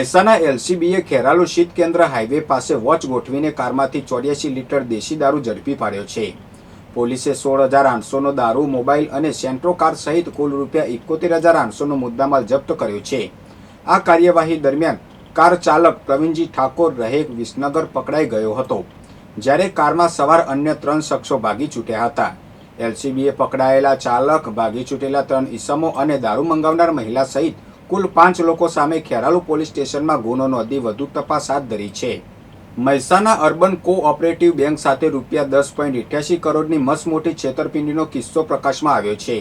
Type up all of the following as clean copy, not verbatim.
મહેસાણા એલસીબીએ ખેરાલુ શીત કેન્દ્ર હાઈવે પાસે વોચ ગોઠવીને કારમાંથી 84 લીટર દેશી દારૂ ઝડપી પાડ્યો છે। પોલીસે 16,800નો દારૂ, મોબાઈલ અને સેન્ટ્રો કાર સહિત કુલ રૂપિયા 71,800નો મુદ્દામાલ જપ્ત કર્યો છે। આ કાર્યવાહી દરમિયાન કાર ચાલક પ્રવીણજી ઠાકોર રહે વિસનગર પકડાઈ ગયો હતો, જ્યારે કારમાં સવાર અન્ય 3 શખ્સો ભાગી છૂટ્યા હતા। એલસીબીએ પકડાયેલા ચાલક, ભાગી છૂટેલા 3 ઈસમો અને દારૂ મંગાવનાર મહિલા સહિત કુલ 5 લોકો સામે ખેરાલુ પોલીસ સ્ટેશનમાં ગુનો નોંધી વધુ તપાસ હાથ ધરી છે। મહેસાણા અર્બન કોઓપરેટિવ બેંક સાથે રૂપિયા 10.88 કરોડની મસમોટી છેતરપિંડીનો કિસ્સો પ્રકાશમાં આવ્યો છે।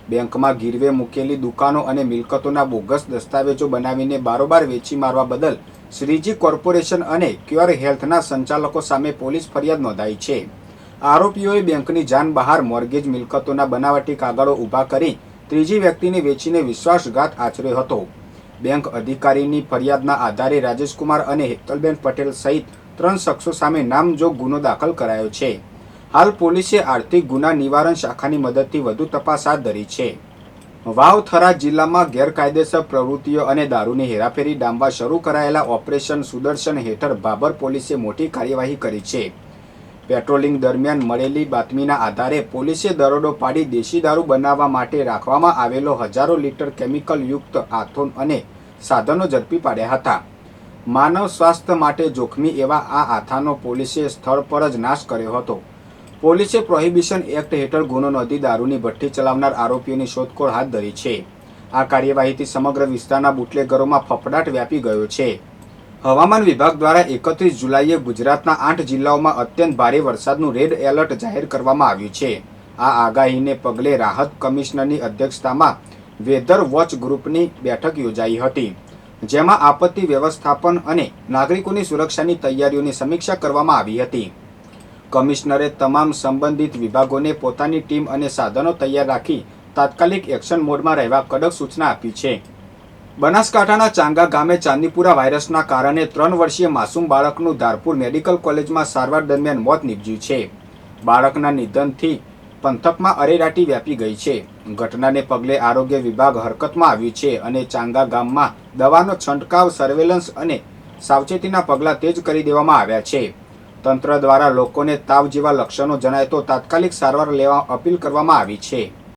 બેંકમાં ગીરવે મૂકેલી દુકાનો અને મિલકતોના બોગસ દસ્તાવેજો બનાવીને બારોબાર વેચી મારવા બદલ શ્રીજી કોર્પોરેશન અને ક્યોર હેલ્થના સંચાલકો સામે પોલીસ ફરિયાદ નોંધાઈ છે। આરોપીઓએ બેંકની જાન બહાર મોર્ગેજ મિલકતોના બનાવટી કાગળો ઊભા કરી ત્રીજી વ્યક્તિને વેચીને વિશ્વાસઘાત આચર્યો હતો। બેંક અધિકારીની ફરિયાદના આધારે રાજેશકુમાર અને હેતલબેન પટેલ સહિત 3 શખ્સો સામે નામજોગ ગુનો દાખલ કરાયો છે। હાલ પોલીસે આર્થિક ગુના નિવારણ શાખાની મદદથી વધુ તપાસ હાથ ધરી છે। વાવ-થરા જિલ્લામાં ગેરકાયદેસર પ્રવૃત્તિઓ અને દારૂની હેરાફેરી ડામવા શરૂ કરાયેલા ઓપરેશન સુદર્શન હેઠળ ભાભર પોલીસે મોટી કાર્યવાહી કરી છે। પેટ્રોલિંગ દરમિયાન મળેલી બાતમીના આધારે પોલીસે દરોડો પાડી દેશી દારૂ બનાવવા માટે રાખવામાં આવેલો હજારો લીટર કેમિકલયુક્ત આથોન અને સાધનો ઝડપી પાડ્યા હતા। માનવ સ્વાસ્થ્ય માટે જોખમી એવા આ આથાનો પોલીસે સ્થળ પર જ નાશ કર્યો હતો। પોલીસે પ્રોહિબિશન એક્ટ હેઠળ ગુનો નોંધી દારૂની ભઠ્ઠી ચલાવનાર આરોપીઓની શોધખોળ હાથ ધરી છે। આ કાર્યવાહીથી સમગ્ર વિસ્તારના બુટલેગરોમાં ફફડાટ વ્યાપી ગયો છે। હવામાન વિભાગ દ્વારા 31 જુલાઈએ ગુજરાતના 8 જિલ્લાઓમાં અત્યંત ભારે વરસાદનું રેડ એલર્ટ જાહેર કરવામાં આવ્યું છે। આ આગાહીને પગલે રાહત કમિશનરની અધ્યક્ષતામાં વેધર વોચ ગ્રુપની બેઠક યોજાઈ હતી, જેમાં આપત્તિ વ્યવસ્થાપન અને નાગરિકોની સુરક્ષાની તૈયારીઓની સમીક્ષા કરવામાં આવી હતી। કમિશનરે તમામ સંબંધિત વિભાગોને પોતાની ટીમ અને સાધનો તૈયાર રાખી તાત્કાલિક એક્શન મોડમાં રહેવા કડક સૂચના આપી છે। બનાસકાંઠાના ચાંગા ગામે ચાંદીપુરા વાયરસના કારણે 3 વર્ષીય માસૂમ બાળકનું ધારપુર મેડિકલ કોલેજમાં સારવાર દરમિયાન મોત નીપજ્યું છે। બાળકના નિધનથી પંથકમાં અરેરાટી વ્યાપી ગઈ છે। ઘટનાને પગલે આરોગ્ય વિભાગ હરકતમાં આવ્યું છે અને ચાંગા ગામમાં દવાનો છંટકાવ, સર્વેલન્સ અને સાવચેતીના પગલાં તેજ કરી દેવામાં આવ્યા છે। તંત્ર દ્વારા લોકોને તાવ જેવા લક્ષણો જણાય તો તાત્કાલિક સારવાર લેવા અપીલ કરવામાં આવી છે।